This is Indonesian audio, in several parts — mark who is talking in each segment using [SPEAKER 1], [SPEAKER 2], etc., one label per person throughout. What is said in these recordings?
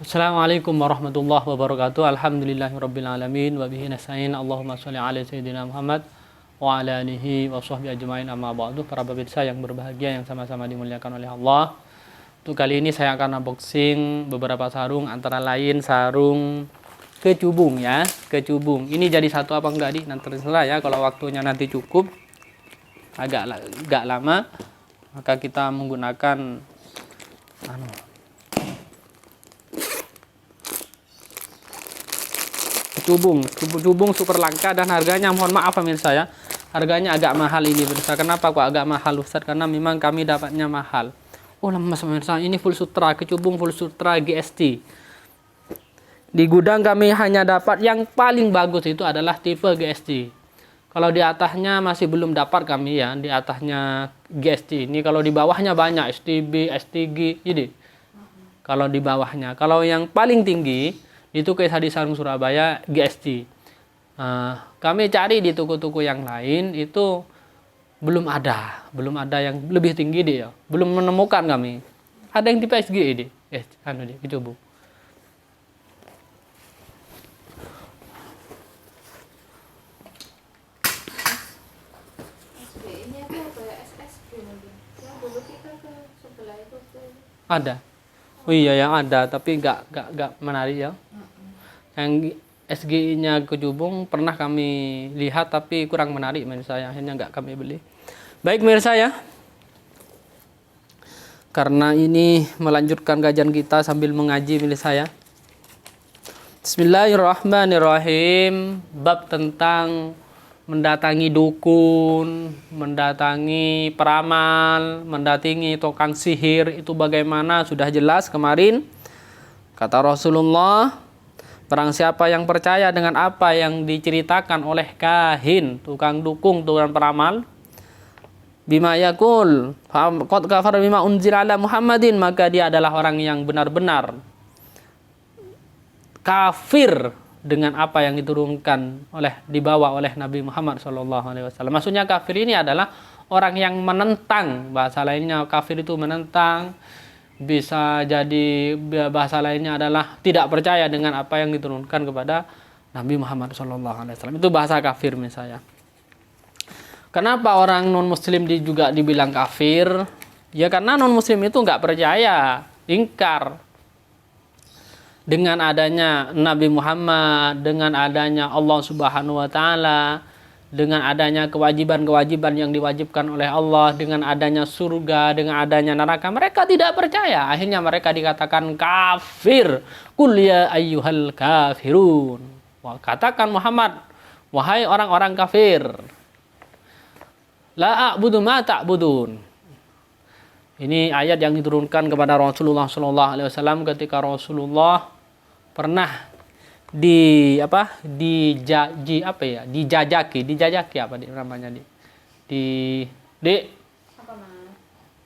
[SPEAKER 1] Assalamualaikum warahmatullahi wabarakatuh. Alhamdulillahirabbil alamin wa bihi nasta'in. Allahumma shalli ala sayyidina Muhammad wa ala alihi wa sahbihi ajmain, amma ba'du. Para pemirsa yang berbahagia yang sama-sama dimuliakan oleh Allah. Untuk kali ini saya akan unboxing beberapa sarung, antara lain sarung kecubung ya, kecubung. Ini jadi satu apa enggak nanti terserah ya, kalau waktunya nanti cukup agak lama maka kita menggunakan Kecubung super langka dan harganya, mohon maaf pemirsa ya, harganya agak mahal ini pemirsa. Kenapa kok agak mahal Ustaz? Karena memang kami dapatnya mahal. Oh lemas pemirsa, ini full sutra, kecubung full sutra GST. Di gudang kami hanya dapat yang paling bagus itu adalah tipe GST. Kalau di atasnya masih belum dapat kami ya, di atasnya GST. Ini kalau di bawahnya banyak STB, STG ini. Kalau di bawahnya, kalau yang paling tinggi itu kayak di sarung Surabaya GST. Kami cari di toko-toko yang lain itu belum ada yang lebih tinggi dia, belum menemukan kami. Ada yang tipe SG ini, kecubung. Ada. Oh iya yang ada, tapi nggak menarik ya. Yang SGI-nya kecubung pernah kami lihat tapi kurang menarik menurut saya, akhirnya nggak kami beli. Baik pemirsa ya, karena ini melanjutkan kajian kita sambil mengaji milik saya. Bismillahirrahmanirrahim. Bab tentang mendatangi dukun, mendatangi peramal, mendatangi tukang sihir itu bagaimana sudah jelas kemarin. Kata Rasulullah, barang siapa yang percaya dengan apa yang diceritakan oleh kahin, tukang dukung, tukang peramal, bima yakul qad kafara bima unzila ala Muhammadin, maka dia adalah orang yang benar-benar kafir dengan apa yang diturunkan dibawa oleh Nabi Muhammad SAW. Maksudnya kafir ini adalah orang yang menentang, bahasa lainnya kafir itu menentang, bisa jadi bahasa lainnya adalah tidak percaya dengan apa yang diturunkan kepada Nabi Muhammad SAW. Itu bahasa kafir misalnya. Kenapa orang non muslim juga dibilang kafir? Ya karena non muslim itu nggak percaya, ingkar dengan adanya Nabi Muhammad, dengan adanya Allah Subhanahu wa taala, dengan adanya kewajiban-kewajiban yang diwajibkan oleh Allah, dengan adanya surga, dengan adanya neraka, mereka tidak percaya. Akhirnya mereka dikatakan kafir. Qul ya ayyuhal kafirun. Wah, katakan Muhammad, wahai orang-orang kafir. La a'budu ma ta'budun. Ini ayat yang diturunkan kepada Rasulullah SAW ketika Rasulullah pernah dijajaki apa namanya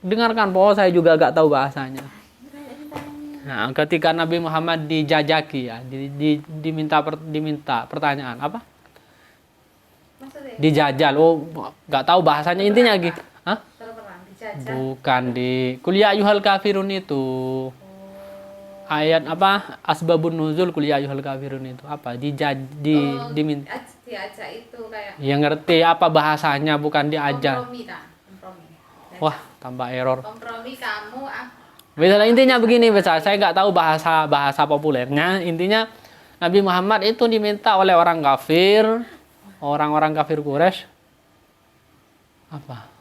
[SPEAKER 1] dengarkan bahwa saya juga agak tahu bahasanya. Nah, ketika Nabi Muhammad dijajaki ya, diminta pertanyaan apa? Dijajal. Oh, nggak tahu bahasanya intinya gitu. Hah? Bukan di Qul ya ayyuhal kafirun itu. Ayat apa? Asbabun nuzul Qul ya ayyuhal kafirun itu apa? Diminta. Diajak itu kayak. Yang ngerti apa bahasanya, bukan diajak. Kompromi. Wah, tambah error. Kompromi kamu. Misalnya intinya begini, saya nggak tahu bahasa populernya. Intinya Nabi Muhammad itu diminta oleh orang kafir, orang-orang kafir Quraisy apa?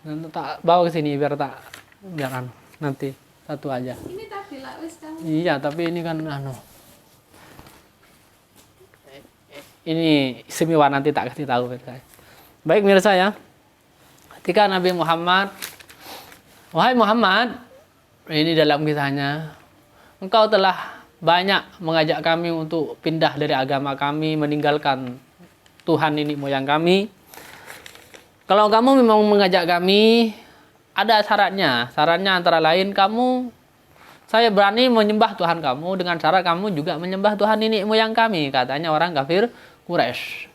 [SPEAKER 1] Tak bawa ke sini biar nanti satu aja. Ini tadi lah wis kamu. Iya, tapi ini kan ini istimewa, nanti tak kasih tahu. Baik mirsa ya. Ketika Nabi Muhammad, wahai Muhammad, ini dalam kisahnya, engkau telah banyak mengajak kami untuk pindah dari agama kami, meninggalkan Tuhan nenek moyang kami. Kalau kamu memang mengajak kami, ada syaratnya. Syaratnya antara lain saya berani menyembah Tuhan kamu dengan cara kamu juga menyembah Tuhan nenek moyang kami, katanya orang kafir Quraisy.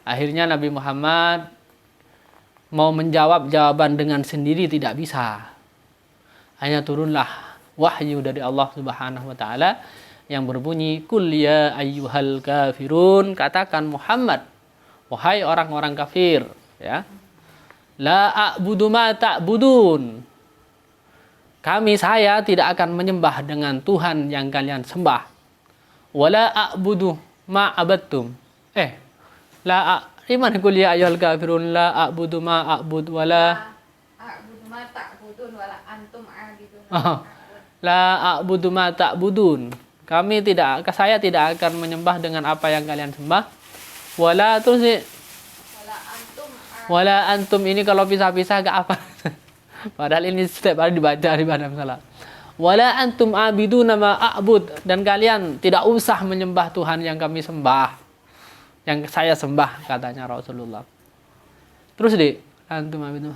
[SPEAKER 1] Akhirnya Nabi Muhammad mau menjawab jawaban dengan sendiri tidak bisa. Hanya turunlah wahyu dari Allah Subhanahu wa taala yang berbunyi, "Qul ya ayyuhal kafirun," katakan Muhammad, wahai orang-orang kafir, ya. La a'budu ma ta'budun. Saya tidak akan menyembah dengan Tuhan yang kalian sembah. Wala a'budu ma abattum. Iman qul ya ayyuhal kafirun la a'budu ma a'bud wala
[SPEAKER 2] a'budu ma ta'budun wala antum a'budun.
[SPEAKER 1] La a'budu ma ta'budun. Saya tidak akan menyembah dengan apa yang kalian sembah. Wala antum ini kalau pisah-pisah agak apa? Padahal ini setiap hari dibaca di dalam salat. Wala antum abiduna ma a'bud, dan kalian tidak usah menyembah Tuhan yang kami sembah. Yang saya sembah, katanya Rasulullah. Terus antum abidum.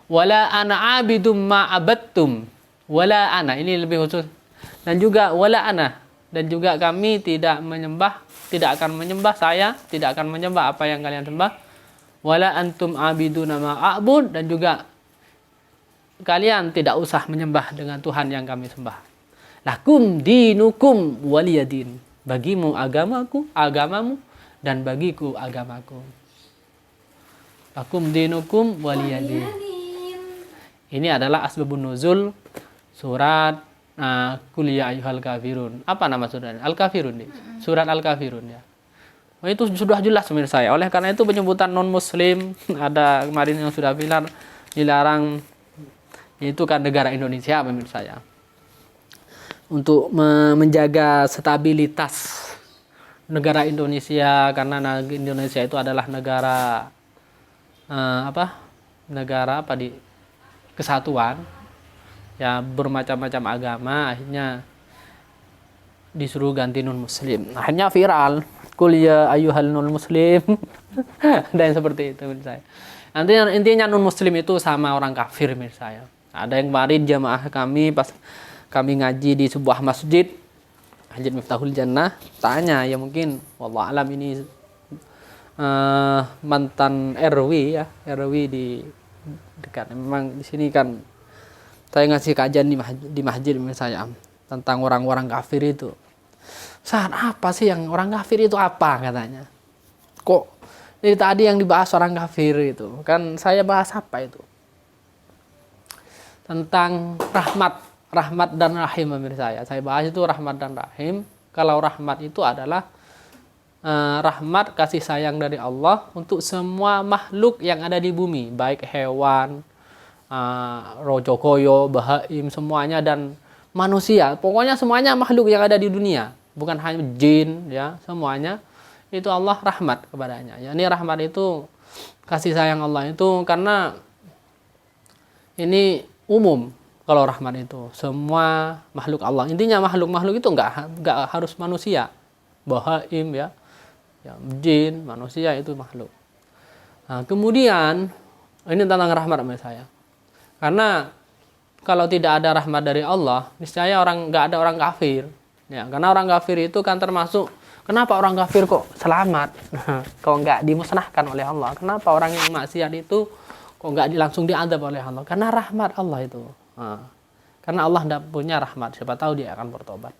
[SPEAKER 1] Wala ana abidum ma abattum. Wala ana, ini lebih khusus. Dan juga wala ana, dan juga kami tidak akan menyembah, saya tidak akan menyembah apa yang kalian sembah. Wala antum abiduna ma a'bud, dan juga kalian tidak usah menyembah dengan Tuhan yang kami sembah. Lakum dinukum waliyadin. Bagimu agamamu, dan bagiku agamaku. Lakum dinukum waliyadin. Ini adalah asbabun nuzul surat Qul ya ayyuhal kafirun. Apa nama suratnya? Al-Kafirun. Surat Al-Kafirun, ya. Itu sudah jelas menurut saya. Oleh karena itu penyebutan non muslim ada kemarin yang sudah dilarang, itu kan negara Indonesia menurut saya. Untuk menjaga stabilitas negara Indonesia, karena Indonesia itu adalah negara kesatuan, ya, bermacam-macam agama, akhirnya disuruh ganti non muslim. Akhirnya viral, "Qul ya ayyuhal non muslim." Dan seperti itu menurut saya. Intinya non muslim itu sama orang kafir menurut saya. Ada yang kemarin jamaah kami pas kami ngaji di sebuah masjid Miftahul Jannah, tanya, ya mungkin wallah alam ini mantan RW, ya, RW di dekat. Memang di sini kan saya ngasih kajian di masjid saya tentang orang-orang kafir itu. Saat apa sih yang orang kafir itu apa, katanya? Kok dari tadi yang dibahas orang kafir itu, kan saya bahas apa itu? Tentang rahmat dan rahim menurut saya. Saya bahas itu rahmat dan rahim. Kalau rahmat itu adalah rahmat kasih sayang dari Allah untuk semua makhluk yang ada di bumi, baik hewan, rojokoyo, bahaim, semuanya, dan manusia. Pokoknya semuanya makhluk yang ada di dunia, bukan hanya jin, ya, semuanya itu Allah rahmat kepadanya. Ya, ini rahmat itu kasih sayang Allah itu karena ini umum. Kalau rahmat itu semua makhluk Allah. Intinya makhluk-makhluk itu enggak harus manusia. Bahaim, ya, jin, manusia itu makhluk. Nah, kemudian ini tentang rahmat menurut saya. Karena kalau tidak ada rahmat dari Allah, niscaya enggak ada orang kafir. Ya, karena orang kafir itu kan termasuk, kenapa orang kafir kok selamat? Kok enggak dimusnahkan oleh Allah? Kenapa orang yang maksiat itu kok enggak langsung diadab oleh Allah? Karena rahmat Allah itu. Karena Allah tidak punya rahmat, siapa tahu dia akan bertobat.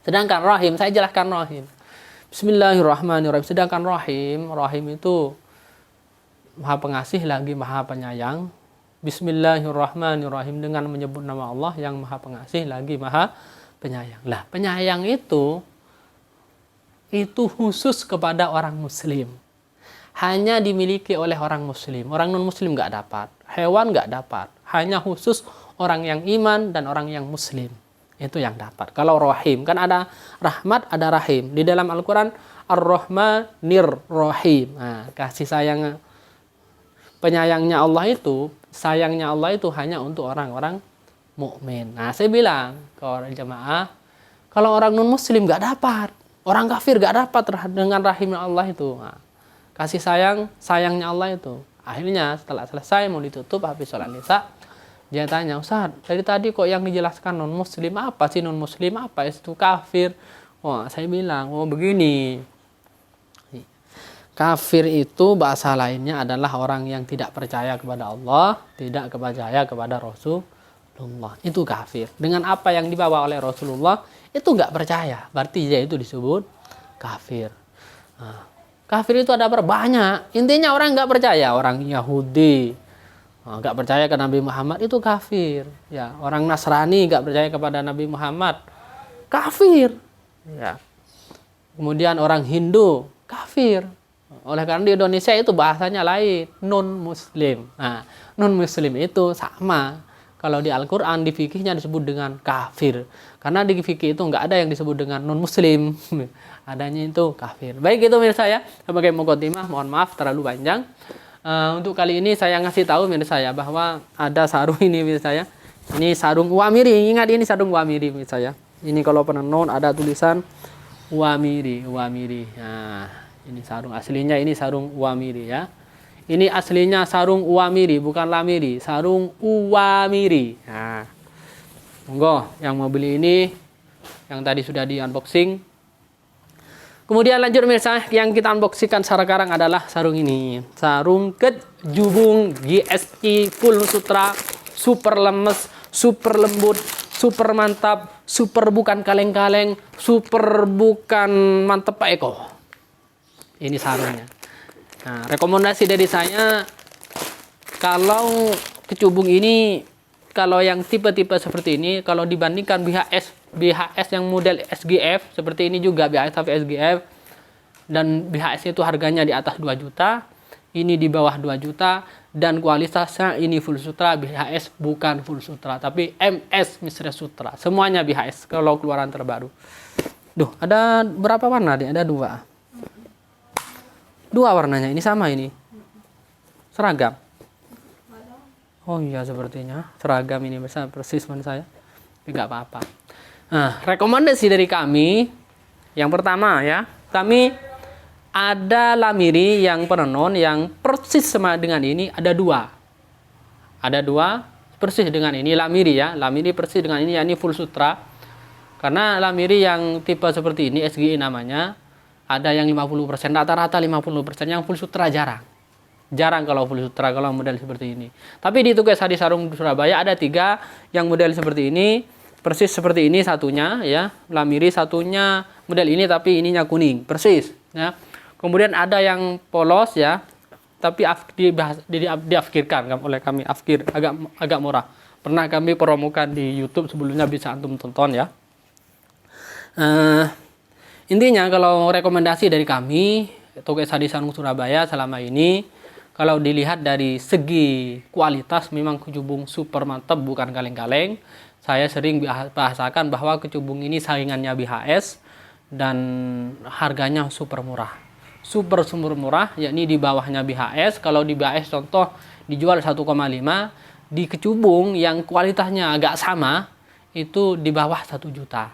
[SPEAKER 1] Sedangkan rahim, saya jelaskan rahim. Bismillahirrahmanirrahim. Sedangkan rahim itu maha pengasih lagi maha penyayang. Bismillahirrahmanirrahim, dengan menyebut nama Allah yang maha pengasih lagi maha penyayang. Lah, penyayang itu khusus kepada orang muslim. Hanya dimiliki oleh orang muslim. Orang non muslim nggak dapat, hewan nggak dapat. Hanya khusus orang yang iman dan orang yang muslim, itu yang dapat. Kalau rahim, kan ada rahmat, ada rahim. Di dalam Al-Quran, Ar-Rahmanir Rahim. Nah, kasih sayang, penyayangnya Allah itu, sayangnya Allah itu hanya untuk orang-orang mukmin. Nah, saya bilang ke orang jamaah, kalau orang non muslim nggak dapat, orang kafir nggak dapat dengan rahimnya Allah itu. Nah, kasih sayangnya Allah itu. Akhirnya setelah selesai mau ditutup habis sholat isya, dia tanya, "Ustaz, dari tadi kok yang dijelaskan non muslim, apa sih non muslim, apa itu kafir?" Wah, saya bilang, "Oh, begini. Kafir itu bahasa lainnya adalah orang yang tidak percaya kepada Allah, tidak percaya kepada Allah, itu kafir. Dengan apa yang dibawa oleh Rasulullah itu nggak percaya, berarti dia itu disebut kafir. Nah, kafir itu ada banyak. Intinya orang nggak percaya, orang Yahudi nggak percaya ke Nabi Muhammad itu kafir. Ya, orang Nasrani nggak percaya kepada Nabi Muhammad, kafir. Ya. Kemudian orang Hindu kafir. Oleh karena di Indonesia itu bahasanya lain, non Muslim. Nah, non Muslim itu sama. Kalau di Al-Quran, di fikihnya disebut dengan kafir. Karena di fikih itu nggak ada yang disebut dengan non-muslim. Adanya itu kafir. Baik, itu mirsa ya. Sebagai muqaddimah, mohon maaf terlalu panjang. Untuk kali ini saya ngasih tahu mirsa ya, bahwa ada sarung ini mirsa ya. Ini sarung Wamiri. Ingat, ini sarung Wamiri mirsa ya. Ini kalau penenun ada tulisan Wamiri. Nah, ini sarung aslinya, ini sarung Wamiri ya. Ini aslinya sarung Uwamiri, bukan Lamiri. Sarung Uwamiri. Nah, monggo yang mau beli ini, yang tadi sudah di unboxing. Kemudian lanjut mirsa, yang kita unboxingkan sekarang adalah sarung ini. Sarung Kejubung GSI Full Sutra, super lemes, super lembut, super mantap, super bukan kaleng-kaleng, super bukan mantep Pak Eko. Ini sarungnya. Nah, rekomendasi dari saya, kalau kecubung ini, kalau yang tipe-tipe seperti ini, kalau dibandingkan BHS yang model SGF, seperti ini juga BHS sampai SGF, dan BHS itu harganya di atas 2 juta, ini di bawah 2 juta, dan kualitasnya ini full sutra, BHS bukan full sutra, tapi MS Misteri Sutra, semuanya BHS, kalau keluaran terbaru. Duh, ada berapa warna nih? Ada 2. 2 warnanya, ini sama ini. Seragam. Oh iya, sepertinya seragam ini besar persis mana saya. Tapi nggak apa-apa. Nah, rekomendasi dari kami yang pertama ya, kami ada Lamiri yang penenun yang persis sama dengan ini, ada 2. Ada 2 persis dengan ini Lamiri ya. Lamiri persis dengan ini, yakni full sutra. Karena Lamiri yang tipe seperti ini SGI namanya, ada yang 50%, rata-rata 50%, yang full sutra jarang. Jarang kalau full sutra, kalau model seperti ini. Tapi di Tugas Hadi Sarung Surabaya ada 3 yang model seperti ini, persis seperti ini satunya ya, Lamiri, satunya model ini tapi ininya kuning, persis ya. Kemudian ada yang polos ya, tapi diafkirkan oleh kami, afkir agak murah. Pernah kami promokan di YouTube sebelumnya, bisa antum tonton ya. Intinya kalau rekomendasi dari kami, Tugas Hadi Sarung Surabaya selama ini, kalau dilihat dari segi kualitas memang kecubung super mantap, bukan kaleng-kaleng. Saya sering bahasakan bahwa kecubung ini saingannya BHS dan harganya super murah. Super murah, yakni di bawahnya BHS. Kalau di BHS contoh dijual 1,5, di kecubung yang kualitasnya agak sama itu di bawah 1 juta.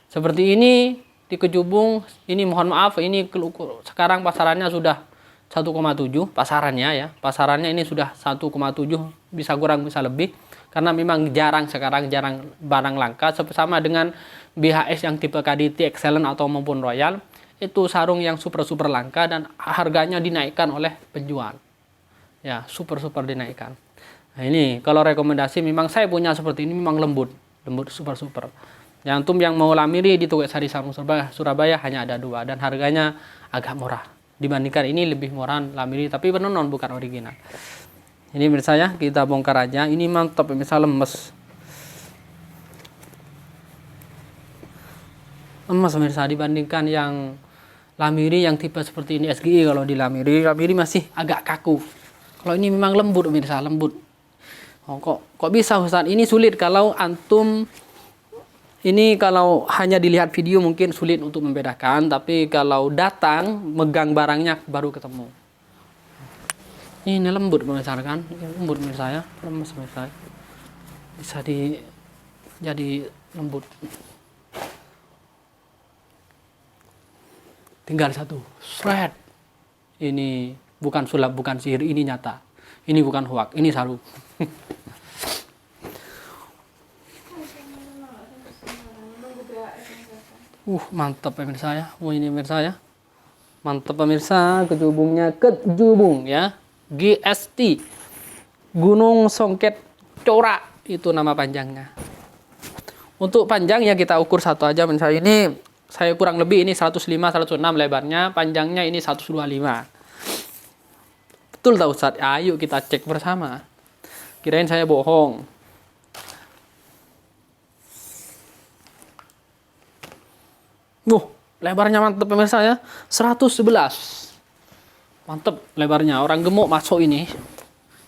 [SPEAKER 1] Seperti ini di kecubung ini, mohon maaf, ini sekarang pasarannya sudah 1,7 pasarannya ya. Pasarannya ini sudah 1,7, bisa kurang bisa lebih, karena memang sekarang jarang barang langka. Sama dengan BHS yang tipe KDT Excellent atau maupun Royal, itu sarung yang super langka dan harganya dinaikkan oleh penjual. Ya, super dinaikkan. Nah, ini kalau rekomendasi, memang saya punya seperti ini, memang lembut super. Yang yang mau Lamiri di Tugas Hadi Sarung Surabaya hanya ada 2 dan harganya agak murah. Dibandingkan ini lebih murah Lamiri, tapi penenun bukan original. Ini menurut saya kita bongkar aja. Ini mantap, misal lemes pemirsa, dibandingkan yang Lamiri yang tipe seperti ini SGI. Kalau di Lamiri masih agak kaku. Kalau ini memang lembut pemirsa, lembut. Oh, kok bisa Ustaz? Ini sulit kalau antum. Ini kalau hanya dilihat video mungkin sulit untuk membedakan, tapi kalau datang megang barangnya baru ketemu. Ini lembut pemirsa kan? Lembut pemirsa ya, lemes pemirsa. Bisa jadi lembut. Tinggal 1 shred. Ini bukan sulap, bukan sihir, ini nyata. Ini bukan hoax, ini sarung. Mantap pemirsa ya. Ini pemirsa ya. Mantap pemirsa, kecubungnya kecubung ya. GST Gunung Songket Corak. Itu nama panjangnya. Untuk panjangnya kita ukur satu aja. Misalnya ini saya kurang lebih ini 105, 106 lebarnya, panjangnya ini 125. Betul tak Ustaz? Ayo kita cek bersama. Kirain saya bohong. Lebarnya mantep pemirsa ya. 111. Mantep lebarnya. Orang gemuk masuk ini.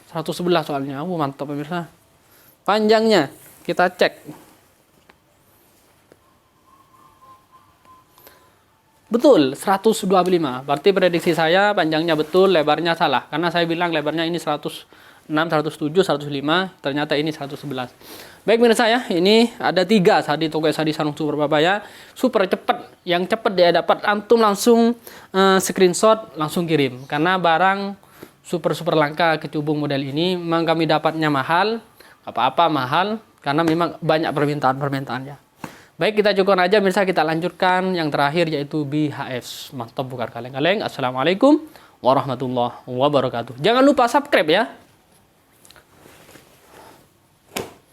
[SPEAKER 1] 111 soalnya. Mantep pemirsa. Panjangnya kita cek. Betul, 125. Berarti prediksi saya panjangnya betul, lebarnya salah. Karena saya bilang lebarnya ini 106, 107, 105. Ternyata ini 111. Baik pemirsa ya, ini ada 3 sadi Tokai Sadi Sarung Super Papaya. Super cepat. Yang cepat dia dapat antum langsung screenshot, langsung kirim. Karena barang super langka kecubung model ini memang kami dapatnya mahal. Apa-apa mahal karena memang banyak permintaannya. Baik, kita cukupkan aja pemirsa, kita lanjutkan yang terakhir yaitu BHS. Mantap bukan kaleng-kaleng. Assalamualaikum warahmatullahi wabarakatuh. Jangan lupa subscribe ya.